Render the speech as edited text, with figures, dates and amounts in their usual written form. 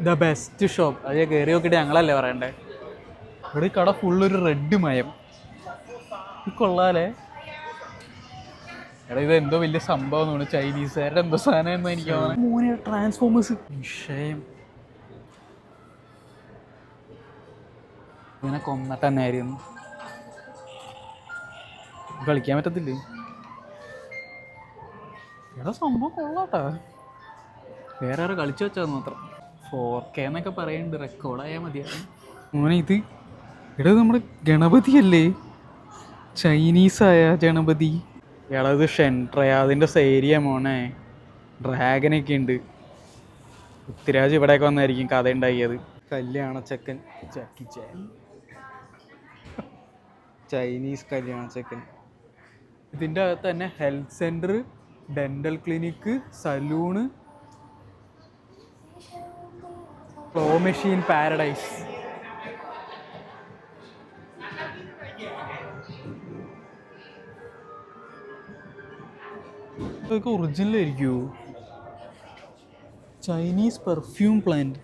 The best shop അത് കയറി നോക്കിയിട്ട് ഞങ്ങളല്ലേ പറയണ്ടേ. ഇവിടെ ഈ കട ഫുള്ളൊരു റെഡ് മയം. ഇത് കൊള്ളാലേ. എടാ ഇത് എന്തോ വലിയ സംഭവം തോന്നുന്നു, ചൈനീസുകാരുടെ എന്തോ സാധനം എന്ന് എനിക്ക് തോന്നുന്നു. മോനെ ട്രാൻസ്ഫോമേഴ്സ് വിഷയം ഇങ്ങനെ കൊന്നിട്ട് തന്നെ ആയിരുന്നു. കളിക്കാൻ പറ്റത്തില്ലേ. എടാ സംഭവം കൊള്ളാട്ടാ. വേറെ ആരോ കളിച്ചു വെച്ചാൽ മാത്രം. 4K എന്നൊക്കെ പറയുന്നുണ്ട്, റെക്കോർഡായാൽ മതിയായിരുന്നു. മോനെ ഇത് എടാ നമ്മുടെ ഗണപതിയല്ലേ, ചൈനീസായ ഗണപതി. എടാ ഇത് ഷെൻട്രയാതിൻ്റെ സേരിയ മോനെ. ഡ്രാഗനൊക്കെ ഉണ്ട്. പൃഥ്വിരാജ് ഇവിടെയൊക്കെ വന്നായിരിക്കും കഥ ഉണ്ടാക്കിയത്. കല്യാണ ചെക്കൻ ജാക്കി ചാൻ, ചൈനീസ് കല്യാണ ചെക്കൻ. ഇതിൻ്റെ അകത്ത് തന്നെ health centre, dental clinic, salon, claw machine paradise. ഇതൊക്കെ ഒറിജിനലായിരിക്കുമോ? Chinese perfume plant.